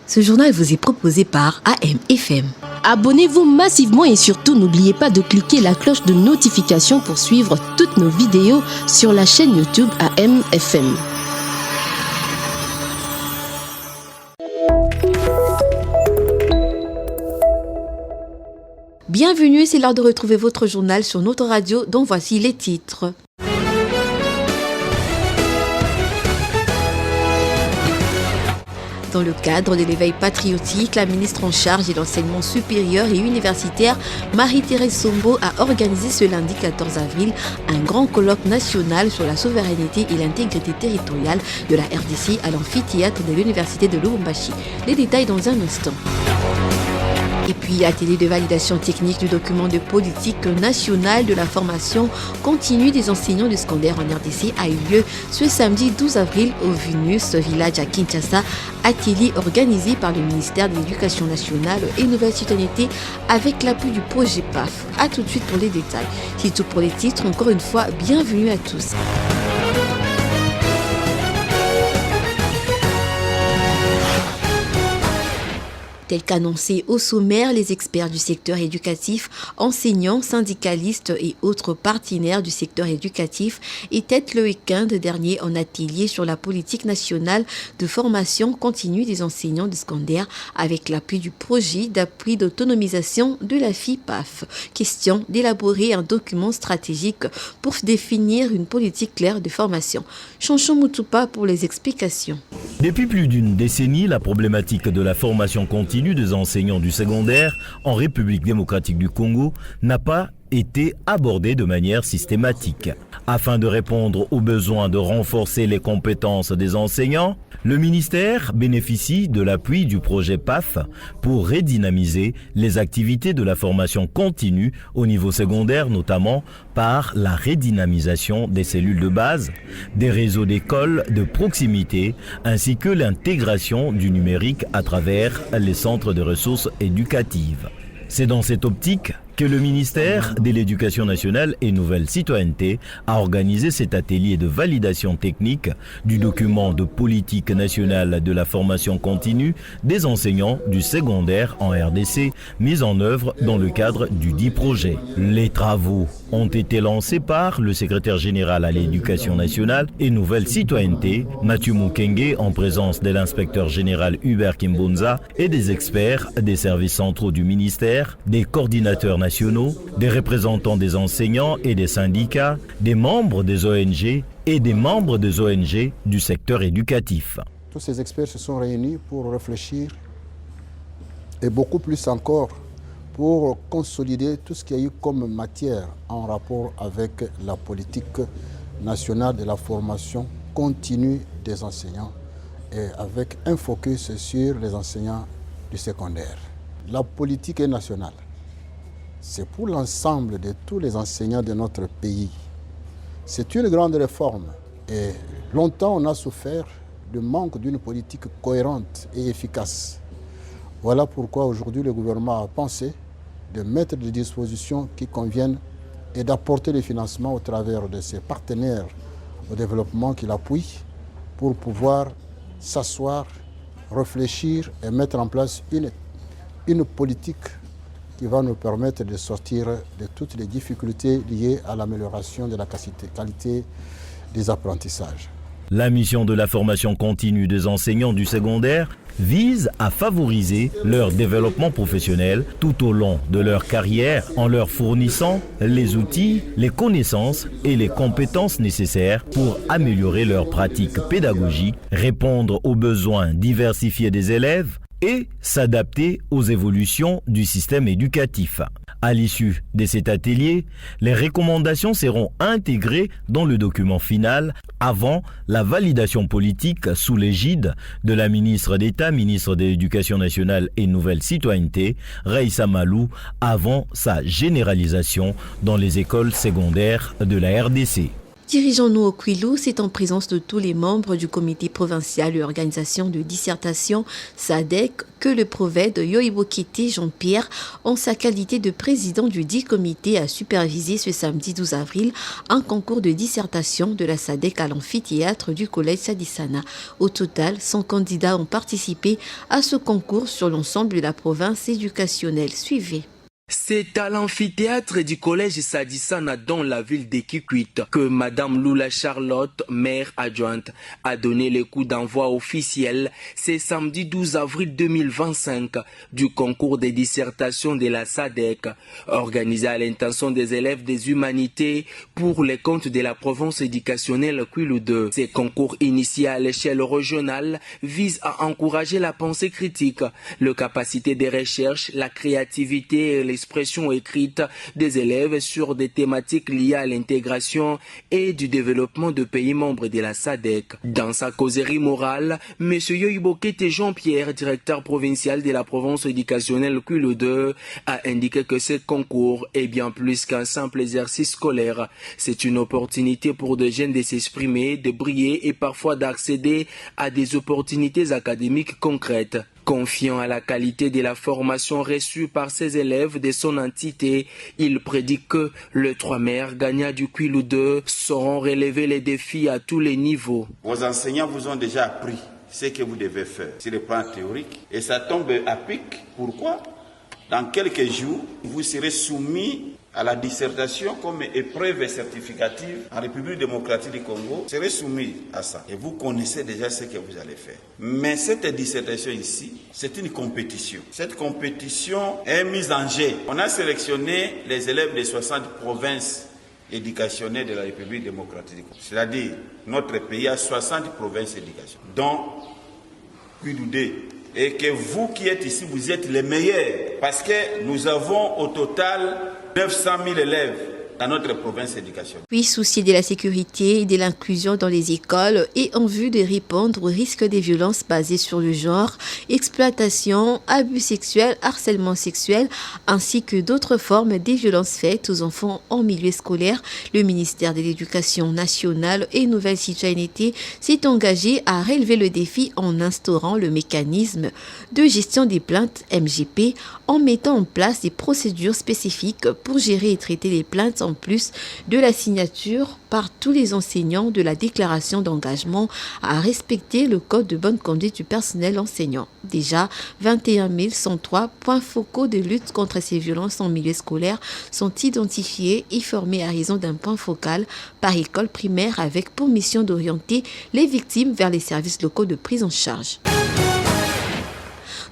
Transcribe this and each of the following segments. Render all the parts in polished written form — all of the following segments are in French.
Ce journal vous est proposé par AM/FM. Abonnez-vous massivement et surtout n'oubliez pas de cliquer la cloche de notification pour suivre toutes nos vidéos sur la chaîne YouTube AM/FM. Bienvenue, c'est l'heure de retrouver votre journal sur notre radio, dont voici les titres. Dans le cadre de l'éveil patriotique, la ministre en charge de l'enseignement supérieur et universitaire, Marie-Thérèse Sombo, a organisé ce lundi 14 avril un grand colloque national sur la souveraineté et l'intégrité territoriale de la RDC à l'amphithéâtre de l'université de Lubumbashi. Les détails dans un instant. Et puis, l'atelier de validation technique du document de politique nationale de la formation continue des enseignants du secondaire en RDC a eu lieu ce samedi 12 avril au Venus Village à Kinshasa, atelier organisé par le ministère de l'Éducation nationale et Nouvelle Citoyenneté avec l'appui du projet PAF. A tout de suite pour les détails. C'est tout pour les titres. Encore une fois, bienvenue à tous. Tel qu'annoncé au sommaire, les experts du secteur éducatif, enseignants, syndicalistes et autres partenaires du secteur éducatif étaient le week-end dernier en atelier sur la politique nationale de formation continue des enseignants du secondaire avec l'appui du projet d'appui d'autonomisation de la FIPAF. Question d'élaborer un document stratégique pour définir une politique claire de formation. Chanchon Moutoupa pour les explications. Depuis plus d'une décennie, la problématique de la formation continue des enseignants du secondaire en République démocratique du Congo n'a pas été abordée de manière systématique. Afin de répondre aux besoins de renforcer les compétences des enseignants, le ministère bénéficie de l'appui du projet PAF pour redynamiser les activités de la formation continue au niveau secondaire, notamment par la redynamisation des cellules de base, des réseaux d'écoles de proximité, ainsi que l'intégration du numérique à travers les centres de ressources éducatives. C'est dans cette optique que le ministère de l'Éducation nationale et Nouvelle Citoyenneté a organisé cet atelier de validation technique du document de politique nationale de la formation continue des enseignants du secondaire en RDC, mis en œuvre dans le cadre du dit projet. Les travaux ont été lancés par le secrétaire général à l'Éducation nationale et Nouvelle Citoyenneté, Mathieu Mukenge, en présence de l'inspecteur général Hubert Kimbonza et des experts des services centraux du ministère, des coordinateurs nationaux, des représentants des enseignants et des syndicats, des membres des ONG et des membres des ONG du secteur éducatif. Tous ces experts se sont réunis pour réfléchir et beaucoup plus encore pour consolider tout ce qu'il y a eu comme matière en rapport avec la politique nationale de la formation continue des enseignants et avec un focus sur les enseignants du secondaire. La politique est nationale. C'est pour l'ensemble de tous les enseignants de notre pays. C'est une grande réforme et longtemps on a souffert du manque d'une politique cohérente et efficace. Voilà pourquoi aujourd'hui le gouvernement a pensé de mettre des dispositions qui conviennent et d'apporter le financement au travers de ses partenaires au développement qui l'appuient pour pouvoir s'asseoir, réfléchir et mettre en place une politique qui va nous permettre de sortir de toutes les difficultés liées à l'amélioration de la qualité des apprentissages. La mission de la formation continue des enseignants du secondaire vise à favoriser leur développement professionnel tout au long de leur carrière en leur fournissant les outils, les connaissances et les compétences nécessaires pour améliorer leurs pratiques pédagogiques, répondre aux besoins diversifiés des élèves et s'adapter aux évolutions du système éducatif. À l'issue de cet atelier, les recommandations seront intégrées dans le document final avant la validation politique sous l'égide de la ministre d'État, ministre de l'Éducation nationale et Nouvelle Citoyenneté, Raissa Malou, avant sa généralisation dans les écoles secondaires de la RDC. Dirigeons-nous au Kwilu, c'est en présence de tous les membres du comité provincial et organisation de dissertation SADC que le prophète Yoibokete Jean-Pierre, en sa qualité de président du dit comité, a supervisé ce samedi 12 avril un concours de dissertation de la SADC à l'amphithéâtre du collège Sadisana. Au total, 100 candidats ont participé à ce concours sur l'ensemble de la province éducationnelle. Suivez. C'est à l'amphithéâtre du collège Sadisana dans la ville de Kikwit que Madame Lula Charlotte, maire adjointe, a donné le coup d'envoi officiel ce samedi 12 avril 2025 du concours de dissertation de la SADC, organisé à l'intention des élèves des humanités pour les comptes de la province éducationnelle Kwilu 2. Ce concours initié à l'échelle régionale vise à encourager la pensée critique, la capacité de recherche, la créativité et l'expression écrite des élèves sur des thématiques liées à l'intégration et du développement de pays membres de la SADC. Dans sa causerie morale, M. Yoibokete Jean-Pierre, directeur provincial de la province éducationnelle Kwilu 2, a indiqué que ce concours est bien plus qu'un simple exercice scolaire. C'est une opportunité pour des jeunes de s'exprimer, de briller et parfois d'accéder à des opportunités académiques concrètes. Confiant à la qualité de la formation reçue par ses élèves de son entité, il prédit que les 3 meilleurs gagnants du Kwilu 2 sauront relever les défis à tous les niveaux. Vos enseignants vous ont déjà appris ce que vous devez faire sur le plan théorique et ça tombe à pic. Pourquoi? Dans quelques jours, vous serez soumis à la dissertation comme épreuve certificative en République démocratique du Congo, vous serez soumis à ça. Et vous connaissez déjà ce que vous allez faire. Mais cette dissertation ici, c'est une compétition. Cette compétition est mise en jeu. On a sélectionné les élèves des 60 provinces éducationnelles de la République démocratique du Congo. C'est-à-dire, notre pays a 60 provinces éducationnelles, dont Kwilu 2. Et que vous qui êtes ici, vous êtes les meilleurs. Parce que nous avons au total 900 000 élèves dans notre province d'éducation. Puis, soucier de la sécurité et de l'inclusion dans les écoles et en vue de répondre au risque des violences basées sur le genre, exploitation, abus sexuels, harcèlement sexuel, ainsi que d'autres formes de violences faites aux enfants en milieu scolaire, le ministère de l'Éducation nationale et Nouvelle Citoyenneté s'est engagé à relever le défi en instaurant le mécanisme de gestion des plaintes MGP, en mettant en place des procédures spécifiques pour gérer et traiter les plaintes en plus de la signature par tous les enseignants de la déclaration d'engagement à respecter le code de bonne conduite du personnel enseignant. Déjà, 21 103 points focaux de lutte contre ces violences en milieu scolaire sont identifiés et formés à raison d'un point focal par école primaire avec pour mission d'orienter les victimes vers les services locaux de prise en charge.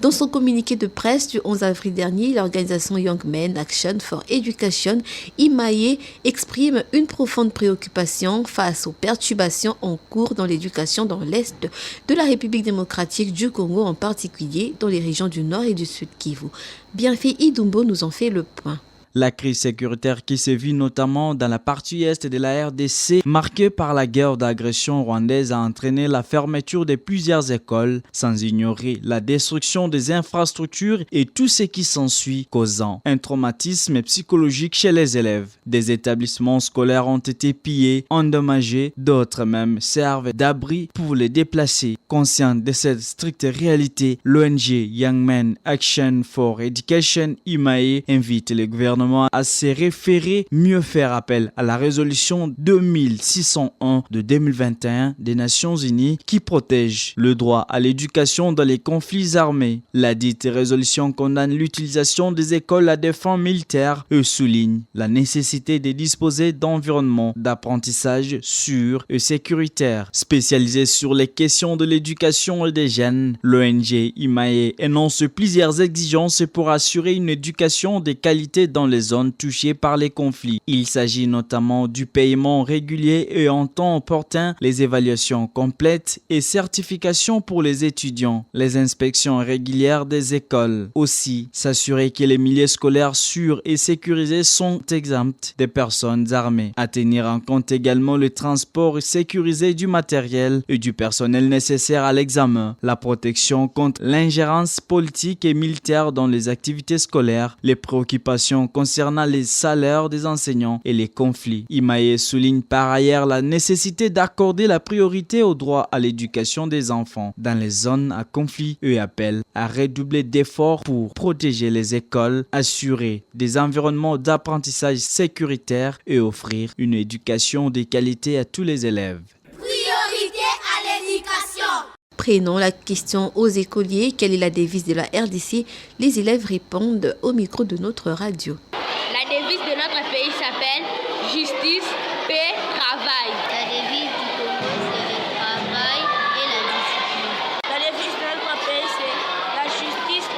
Dans son communiqué de presse du 11 avril dernier, l'organisation Young Men Action for Education, IMAE, exprime une profonde préoccupation face aux perturbations en cours dans l'éducation dans l'Est de la République démocratique du Congo, en particulier dans les régions du Nord et du Sud Kivu. Bienfait Idumbo nous en fait le point. La crise sécuritaire qui sévit notamment dans la partie est de la RDC, marquée par la guerre d'agression rwandaise, a entraîné la fermeture de plusieurs écoles, sans ignorer la destruction des infrastructures et tout ce qui s'ensuit, causant un traumatisme psychologique chez les élèves. Des établissements scolaires ont été pillés, endommagés, d'autres même servent d'abri pour les déplacés. Conscient de cette stricte réalité, l'ONG Young Men Action for Education, IMAE, invite le gouvernement à se référer, mieux faire appel à la résolution 2601 de 2021 des Nations Unies qui protège le droit à l'éducation dans les conflits armés. La dite résolution condamne l'utilisation des écoles à des fins militaires et souligne la nécessité de disposer d'environnements d'apprentissage sûrs et sécuritaires. Spécialisée sur les questions de l'éducation et des jeunes, l'ONG IMAE énonce plusieurs exigences pour assurer une éducation de qualité dans les zones touchées par les conflits. Il s'agit notamment du paiement régulier et en temps opportun, les évaluations complètes et certifications pour les étudiants, les inspections régulières des écoles. Aussi, s'assurer que les milieux scolaires sûrs et sécurisés sont exempts des personnes armées. À tenir en compte également le transport sécurisé du matériel et du personnel nécessaire à l'examen, la protection contre l'ingérence politique et militaire dans les activités scolaires, les préoccupations concernant les salaires des enseignants et les conflits. Imaye souligne par ailleurs la nécessité d'accorder la priorité au droit à l'éducation des enfants dans les zones à conflit et appelle à redoubler d'efforts pour protéger les écoles, assurer des environnements d'apprentissage sécuritaires et offrir une éducation de qualité à tous les élèves. Priorité à l'éducation. Prenons la question aux écoliers. Quelle est la devise de la RDC? Les élèves répondent au micro de notre radio. La devise de notre pays s'appelle justice, paix, travail. La devise du Congo, c'est le travail et la discipline. La devise de notre pays, c'est la justice,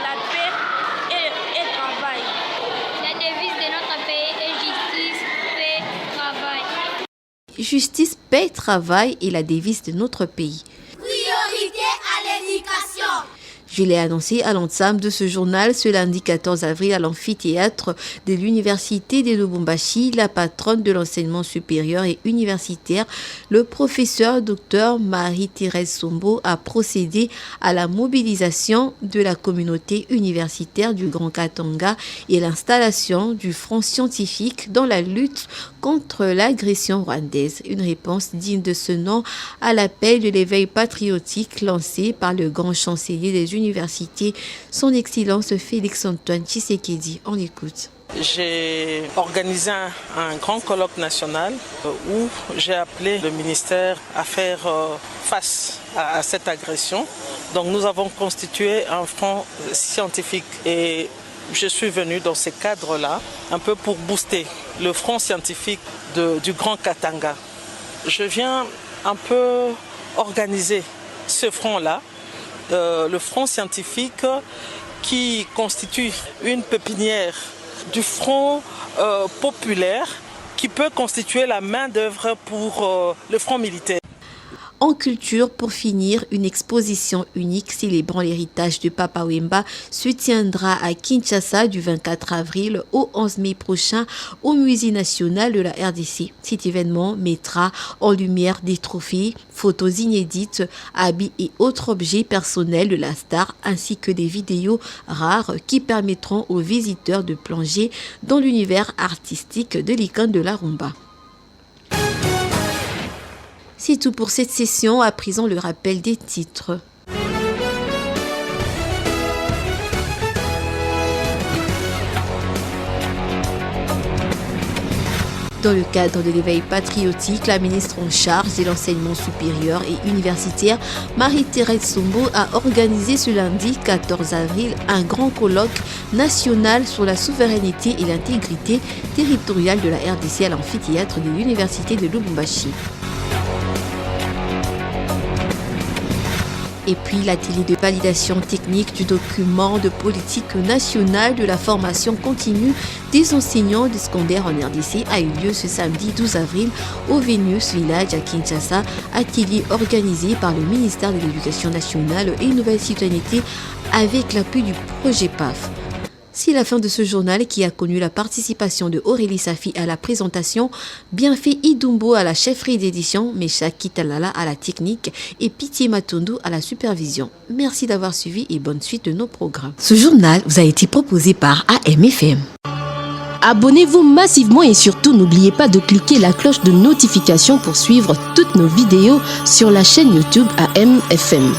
la paix et travail. La devise de notre pays est justice, paix, travail. Justice, paix, travail est la devise de notre pays. Priorité à l'éducation. Je l'ai annoncé à l'entame de ce journal ce lundi 14 avril à l'amphithéâtre de l'université de Lubumbashi, la patronne de l'enseignement supérieur et universitaire, le professeur Dr Marie-Thérèse Sombo a procédé à la mobilisation de la communauté universitaire du Grand Katanga et l'installation du front scientifique dans la lutte contre l'agression rwandaise. Une réponse digne de ce nom à l'appel de l'éveil patriotique lancé par le grand chancelier des universités, son Excellence Félix-Antoine Tshisekedi. On l'écoute. J'ai organisé un grand colloque national où j'ai appelé le ministère à faire face à cette agression. Donc nous avons constitué un front scientifique et je suis venu dans ce cadre-là un peu pour booster le front scientifique du Grand Katanga. Je viens un peu organiser ce front-là, le front scientifique qui constitue une pépinière du front populaire qui peut constituer la main-d'œuvre pour le front militaire. En culture, pour finir, une exposition unique célébrant l'héritage de Papa Wemba se tiendra à Kinshasa du 24 avril au 11 mai prochain au Musée national de la RDC. Cet événement mettra en lumière des trophées, photos inédites, habits et autres objets personnels de la star ainsi que des vidéos rares qui permettront aux visiteurs de plonger dans l'univers artistique de l'icône de la rumba. C'est tout pour cette session. À présent, le rappel des titres. Dans le cadre de l'éveil patriotique, la ministre en charge de l'enseignement supérieur et universitaire, Marie-Thérèse Sombo, a organisé ce lundi 14 avril un grand colloque national sur la souveraineté et l'intégrité territoriale de la RDC à l'amphithéâtre de l'université de Lubumbashi. Et puis l'atelier de validation technique du document de politique nationale de la formation continue des enseignants du secondaire en RDC a eu lieu ce samedi 12 avril au Venus Village à Kinshasa, atelier organisé par le ministère de l'Éducation nationale et Nouvelle Citoyenneté avec l'appui du projet PAF. C'est la fin de ce journal qui a connu la participation de Aurélie Safi à la présentation, Bienfait Idumbo à la chefferie d'édition, Meshak Kitalala à la technique et Pitié Matondo à la supervision. Merci d'avoir suivi et bonne suite de nos programmes. Ce journal vous a été proposé par AMFM. Abonnez-vous massivement et surtout n'oubliez pas de cliquer la cloche de notification pour suivre toutes nos vidéos sur la chaîne YouTube AMFM.